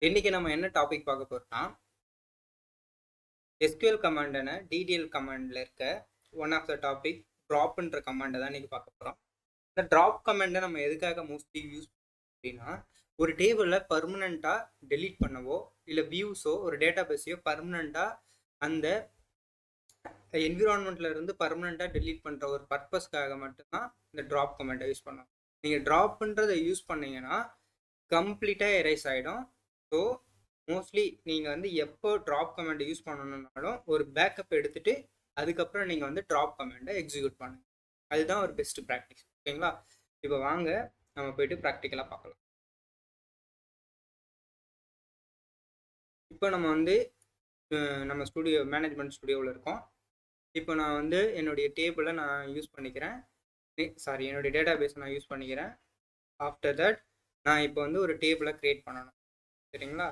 இன்னைக்கு நம்ம என்ன டாபிக் பார்க்க போறோம்னா SQL கமாண்டான DDL கமாண்ட்ல இருக்க ஒன் ஆஃப் த டாபிக் ட்ராப்ன்ற கமாண்டை தான் இன்னைக்கு பார்க்க போறோம். இந்த ட்ராப் கமாண்டை நம்ம எதுக்காக மோஸ்ட்லி யூஸ் அப்படின்னா, ஒரு டேபிளில் பர்மனண்ட்டாக டெலீட் பண்ணவோ இல்லை வியூஸோ ஒரு டேட்டா பேஸையோ பர்மனண்ட்டாக அந்த என்விரான்மெண்ட்ல இருந்து பர்மனண்ட்டாக டெலீட் பண்ணுற ஒரு பர்பஸ்க்காக மட்டும்தான் இந்த ட்ராப் கமாண்டை யூஸ் பண்ணோம். நீங்கள் ட்ராப்ன்றதை யூஸ் பண்ணீங்கன்னா கம்ப்ளீட்டாக எரேஸ் ஆகிடும். ஸோ மோஸ்ட்லி நீங்கள் வந்து எப்போ ட்ராப் கமாண்டை யூஸ் பண்ணணுன்னாலும் ஒரு பேக்கப் எடுத்துட்டு அதுக்கப்புறம் நீங்கள் வந்து ட்ராப் கமாண்டை எக்ஸிக்யூட் பண்ணுங்க. அதுதான் ஒரு பெஸ்ட் ப்ராக்டிஸ். ஓகேங்களா? இப்போ வாங்க நம்ம போயிட்டு ப்ராக்டிக்கலாக பார்க்கலாம். இப்போ நம்ம வந்து நம்ம ஸ்டுடியோ மேனேஜ்மெண்ட் ஸ்டுடியோவில் இருக்கோம். இப்போ நான் வந்து என்னுடைய டேபிளை நான் யூஸ் பண்ணிக்கிறேன். என்னுடைய டேட்டா பேஸை நான் யூஸ் பண்ணிக்கிறேன். ஆஃப்டர் தட் நான் இப்போ வந்து ஒரு டேபிளை க்ரியேட் பண்ணணும். சரிங்களா?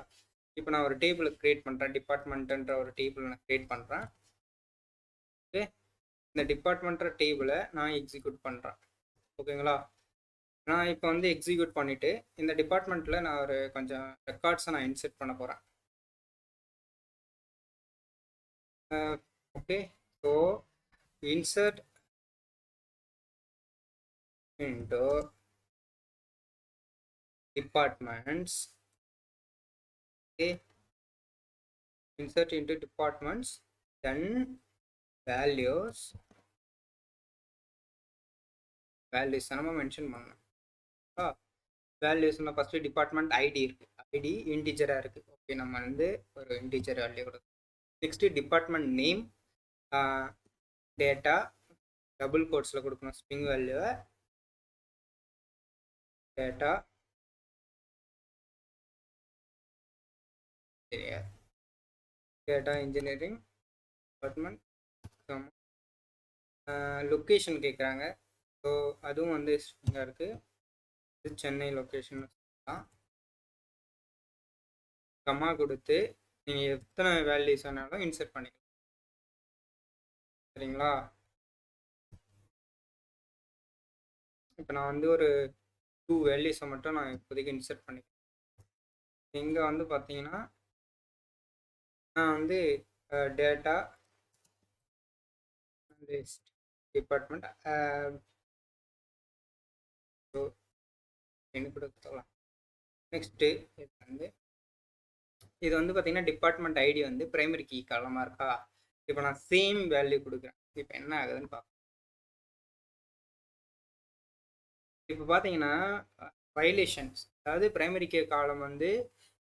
இப்போ நான் ஒரு டேபிளை க்ரியேட் பண்ணுறேன். டிபார்ட்மெண்ட்டுன்ற ஒரு டேபிள் நான் க்ரியேட் பண்ணுறேன். ஓகே, இந்த டிபார்ட்மெண்ட்ற டேபிளை நான் எக்ஸிக்யூட் பண்ணுறேன். ஓகேங்களா? நான் இப்போ வந்து எக்ஸிக்யூட் பண்ணிவிட்டு இந்த டிபார்ட்மெண்ட்டில் நான் ஒரு கொஞ்சம் ரெக்கார்ட்ஸை நான் இன்செர்ட் பண்ண போகிறேன். Okay, so insert into departments. Okay, insert into departments, then values நம்ம மென்ஷன் பண்ணணும். வேல்யூஸ்னா ஃபர்ஸ்ட் டிபார்ட்மெண்ட் ஐடி இருக்கு, ஐடி இன்டிஜரா இருக்கு. ஓகே, நம்ம வந்து ஒரு இன்டிஜர் வேல்யூ கொடுக்கணும். Next department name, data double கோட்ஸ்ல கொடுக்கணும். ஸ்ட்ரிங் வேல்யூவை டேட்டா சரியா டேட்டா இன்ஜினியரிங் டிபார்ட்மெண்ட். லொக்கேஷன் கேட்குறாங்க. ஸோ அதுவும் வந்து ஸ்ட்ரிங்காக இருக்குது. இது சென்னை லொக்கேஷன் தான். கம்மா கொடுத்து நீங்கள் எத்தனை வேல்யூஸ் வேணாலும் இன்சர்ட் பண்ணிக்கலாம். சரிங்களா? இப்போ நான் வந்து ஒரு 2 வேல்யூஸை மட்டும் நான் இப்போதைக்கு இன்சர்ட் பண்ணிக்கிறேன். இங்கே வந்து பார்த்தீங்கன்னா நான் வந்து டேட்டா டிபார்ட்மெண்ட் கொடுத்துக்கலாம். நெக்ஸ்ட்டு இது வந்து பார்த்தீங்கன்னா டிபார்ட்மெண்ட் ஐடி வந்து பிரைமரி கீ காலமாக இருக்கா. இப்போ நான் சேம் வேல்யூ கொடுக்குறேன். இப்போ என்ன ஆகுதுன்னு பார்ப்போம். இப்போ பார்த்தீங்கன்னா வயலேஷன்ஸ், அதாவது பிரைமரி கீ காலம் வந்து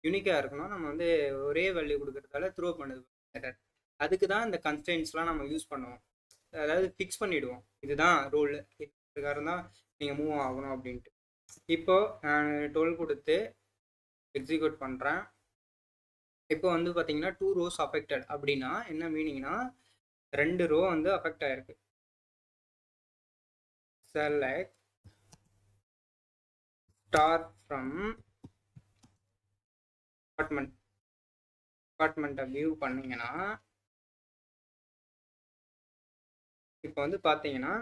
யூனிக்காக இருக்கணும். நம்ம வந்து ஒரே வேல்யூ கொடுக்குறதால த்ரோ பண்ணுது. அதுக்கு தான் இந்த கன்ஸ்டன்ட்ஸ்லாம் நம்ம யூஸ் பண்ணுவோம். அதாவது ஃபிக்ஸ் பண்ணிவிடுவோம். இதுதான் ரூல், இது பிரகாரம் தான் நீங்கள் மூவ் ஆகணும் அப்படின்ட்டு. இப்போது நான் 12 கொடுத்து எக்ஸிக்யூட் பண்ணுறேன். இப்போ வந்து பார்த்தீங்கன்னா 2 rows அஃபெக்டட் அப்படின்னா என்ன மீனிங்னா 2 ரோ வந்து அஃபெக்ட் ஆயிருக்கு. செலக்ட் ஸ்டார்ட் ஃப்ரம் டிபார்ட்மெண்ட்டை வியூ பண்ணிங்கன்னா இப்போ வந்து பார்த்தீங்கன்னா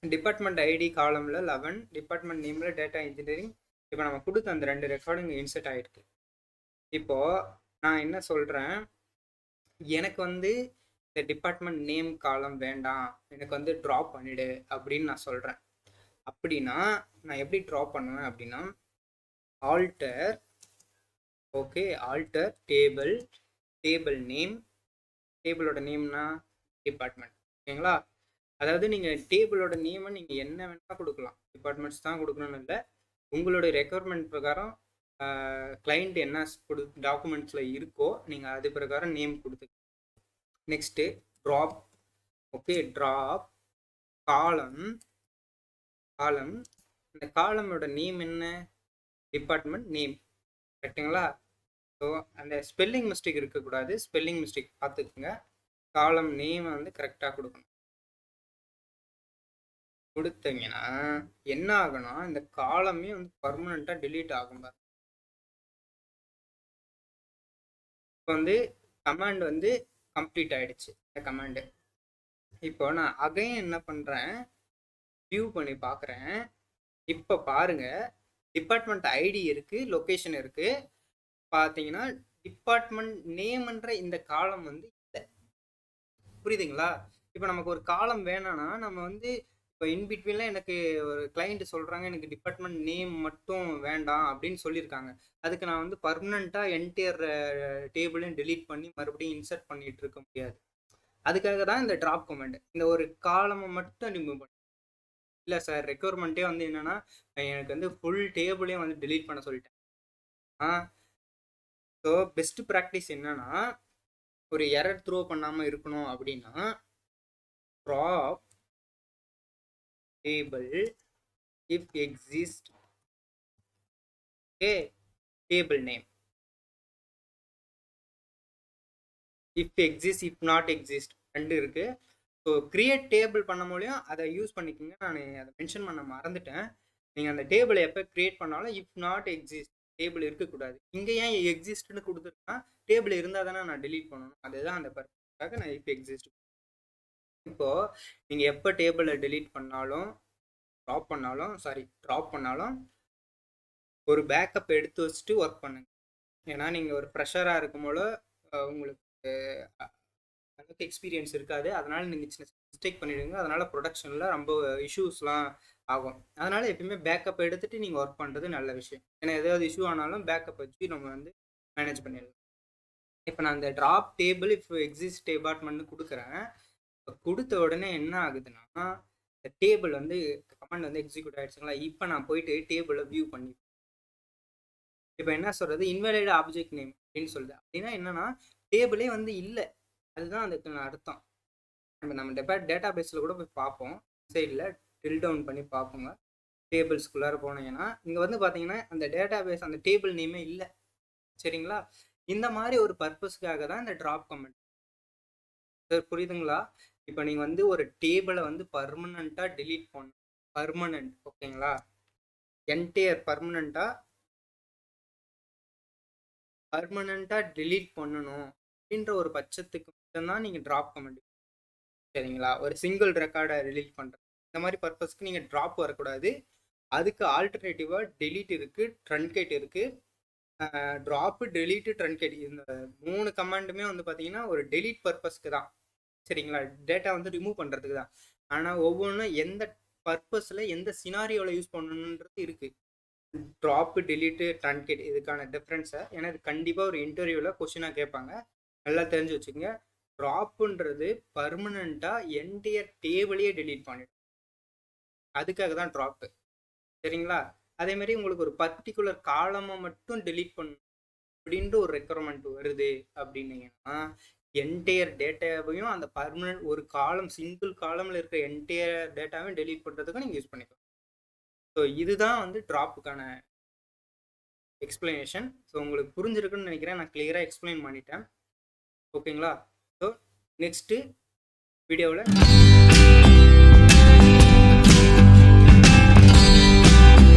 டிபார்ட்மெண்ட் ஐடி காலமில் 11, டிபார்ட்மெண்ட் நேமில் டேட்டா இன்ஜினியரிங். இப்போ நம்ம கொடுத்த அந்த 2 ரெக்கார்டு இங்கே இன்சர்ட் ஆகிருக்கு. இப்போது நான் என்ன சொல்கிறேன், எனக்கு வந்து இந்த டிபார்ட்மெண்ட் நேம் காலம் வேண்டாம், எனக்கு வந்து ட்ராப் பண்ணிவிடு அப்படின்னு நான் சொல்கிறேன். அப்படின்னா நான் எப்படி ட்ராப் பண்ணுவேன் அப்படின்னா alter, okay, alter table name, டேபிளோட நேம்னா டிபார்ட்மெண்ட். ஓகேங்களா? அதாவது நீங்கள் டேபிளோட நேமை நீங்கள் என்ன வேணால் கொடுக்கலாம், டிபார்ட்மெண்ட்ஸ் தான் கொடுக்கணும்னு இல்லை. உங்களுடைய ரெக்குவயர்மெண்ட் பிரகாரம் கிளைண்ட் என்ன டாக்குமெண்ட்ஸில் இருக்கோ நீங்கள் அது பிரகாரம் நேம் கொடுத்து. Next drop. ஓகே, ட்ராப் காலம். இந்த காலமோட நேம் என்ன, டிபார்ட்மெண்ட் நேம். கரெக்டுங்களா? ஸோ அந்த ஸ்பெல்லிங் மிஸ்டேக் இருக்கக்கூடாது. ஸ்பெல்லிங் மிஸ்டேக் பார்த்துக்குங்க. காலம் நேமை வந்து கரெக்டாக கொடுக்கணும். கொடுத்தீங்கன்னா என்ன ஆகும்னா இந்த காலமே வந்து பர்மனெண்ட்டாக டெலீட் ஆகும். இப்போ வந்து கமாண்ட் வந்து கம்ப்ளீட் ஆகிடுச்சு இந்த கமாண்டு. இப்போ நான் அகைன் என்ன பண்ணுறேன், வியூ பண்ணி பார்க்குறேன். இப்போ பாருங்கள், டிபார்ட்மெண்ட் ஐடி இருக்குது, லொக்கேஷன் இருக்குது. பார்த்தீங்கன்னா டிபார்ட்மெண்ட் நேம்ன்ற இந்த காலம் வந்து இல்லை. புரியுதுங்களா? இப்போ நமக்கு ஒரு காலம் வேணும்னா நம்ம வந்து இப்போ இன்பிட்வீனில் எனக்கு ஒரு கிளைண்ட் சொல்கிறாங்க எனக்கு டிபார்ட்மெண்ட் நேம் மட்டும் வேண்டாம் அப்படின்னு சொல்லியிருக்காங்க. அதுக்கு நான் வந்து பர்மனெண்ட்டாக என்டையர் டேபிளையும் டெலீட் பண்ணி மறுபடியும் இன்சர்ட் பண்ணிட்டு இருக்க முடியாது. அதுக்காக தான் இந்த ட்ராப் கமெண்ட். இந்த ஒரு காலமை மட்டும் ரிமூவ் பண்ணி இல்லை சார் ரெக்குவயர்மெண்ட்டே வந்து என்னென்னா எனக்கு வந்து ஃபுல் டேபிளையும் வந்து டெலீட் பண்ண சொல்லிட்டேன். ஸோ பெஸ்ட் ப்ராக்டிஸ் என்னன்னா ஒரு எரர் த்ரோ பண்ணாமல் இருக்கணும் அப்படின்னா drop table if exist table name, if exist if not exist ரெண்டு இருக்கு. ஸோ கிரியேட் டேபிள் பண்ண முடியும் அதை யூஸ் பண்ணிக்கோங்க. நான் அதை மென்ஷன் பண்ண மறந்துட்டேன். நீங்கள் அந்த டேபிளை எப்போ கிரியேட் பண்ணாலும் இஃப் நாட் எக்ஸிஸ்ட் டேபிள் இருக்கக்கூடாது. இங்கே ஏன் எக்ஸிஸ்ட்னு கொடுத்துருக்கா டேபிள் இருந்தால் தானே நான் டெலீட் பண்ணணும். அதுதான் அந்த பர்பஸ்க்காக நான் இஃப் எக்ஸிஸ்ட். இப்போது நீங்கள் எப்போ டேபிளை டெலீட் பண்ணாலும் ட்ராப் பண்ணாலும் ஒரு பேக்கப் எடுத்து வச்சுட்டு ஒர்க் பண்ணுங்க. ஏன்னா நீங்கள் ஒரு ப்ரெஷராக இருக்கும்போது உங்களுக்கு அளவுக்கு எக்ஸ்பீரியன்ஸ் இருக்காது. அதனால் நீங்கள் சின்ன மிஸ்டேக் பண்ணிவிடுங்க. அதனால் ப்ரொடக்ஷனில் ரொம்ப இஷ்யூஸ்லாம் ஆகும். அதனால் எப்பயுமே பேக்கப் எடுத்துகிட்டு நீங்கள் ஒர்க் பண்ணுறது நல்ல விஷயம். ஏன்னா எதாவது இஷ்யூ ஆனாலும் பேக்கப் வச்சு நம்ம வந்து மேனேஜ் பண்ணிடலாம். இப்போ நான் இந்த ட்ராப் டேபிள் இஃப் எக்ஸிஸ்ட் டிபார்ட்மெண்ட்னு கொடுக்குறேன். இப்போ கொடுத்த உடனே என்ன ஆகுதுன்னா இந்த டேபிள் வந்து கமாண்ட் வந்து எக்ஸிக்யூட் ஆகிடுச்சுங்களா. இப்போ நான் போயிட்டு டேபிளை வியூ பண்ணி இப்போ என்ன சொல்கிறது இன்வாலிட் ஆப்ஜெக்ட் நேம் அப்படின்னு சொல்லுது. அப்படின்னா என்னன்னா டேபிளே வந்து இல்லை. அதுதான் அதுக்கு அர்த்தம். நம்ம டேட்டா பேஸில் கூட போய் பார்ப்போம். சைடில் ட்ரில் டவுன் பண்ணி பார்ப்போங்க. டேபிள்ஸ்குள்ளார போனீங்கன்னா இங்கே வந்து பார்த்தீங்கன்னா அந்த டேட்டா பேஸ் அந்த டேபிள் நேமே இல்லை. சரிங்களா? இந்த மாதிரி ஒரு பர்பஸ்க்காக தான் இந்த ட்ராப் கமெண்ட். சார் புரியுதுங்களா? இப்போ நீங்கள் வந்து ஒரு டேபிளை வந்து பர்மனண்ட்டாக டெலீட் பண்ணணும். பர்மனண்ட் ஓகேங்களா? என்டையர் பர்மனண்ட்டாக டெலீட் பண்ணணும் அப்படின்ற ஒரு பட்சத்துக்கு மட்டும்தான் நீங்கள் ட்ராப் கமெண்ட். சரிங்களா? ஒரு சிங்கிள் ரெக்கார்டை ரிலீட் பண்ணுறது இந்த மாதிரி பர்பஸ்க்கு நீங்கள் ட்ராப் வரக்கூடாது. அதுக்கு ஆல்டர்னேட்டிவாக டெலீட் இருக்குது, ட்ரன்கேட் இருக்குது. ட்ராப்பு, டெலீட்டு, ட்ரன்கேட் இந்த 3 கமாண்டுமே வந்து பார்த்தீங்கன்னா ஒரு டெலீட் பர்பஸ்க்கு தான். சரிங்களா? டேட்டா வந்து ரிமூவ் பண்ணுறதுக்கு தான். ஆனால் ஒவ்வொன்றும் எந்த பர்பஸில் எந்த சினாரியோவில் யூஸ் பண்ணணுன்றது இருக்குது. ட்ராப்பு, டெலீட்டு, ட்ரன்கேட் இதுக்கான டிஃப்ரென்ஸை ஏன்னா இது கண்டிப்பாக ஒரு இன்டர்வியூவில் கொஸ்டினாக கேட்பாங்க. நல்லா தெரிஞ்சு வச்சுக்கோங்க. ட்ராப்புன்றது பர்மனண்ட்டாக என்டையர் டேபிளையே டெலீட் பண்ணிடும். அதுக்காக தான் ட்ராப்பு. சரிங்களா? அதேமாதிரி உங்களுக்கு ஒரு பர்டிகுலர் காலமை மட்டும் டெலீட் பண்ணணும் அப்படின்ற ஒரு ரெக்குவயர்மெண்ட் வருது அப்படின்னீங்கன்னா என்டையர் டேட்டாவையும் அந்த பர்மனன்ட் ஒரு காலம் சிங்கிள் காலமில் இருக்கிற என்டையர் டேட்டாவையும் டெலீட் பண்ணுறதுக்கும் நீங்கள் யூஸ் பண்ணிக்கலாம். ஸோ இதுதான் வந்து ட்ராப்புக்கான எக்ஸ்பிளனேஷன். ஸோ உங்களுக்கு புரிஞ்சிருக்குன்னு நினைக்கிறேன். நான் கிளியராக எக்ஸ்பிளைன் பண்ணிட்டேன். ஓகேங்களா? ஸோ நெக்ஸ்ட்டு வீடியோவில்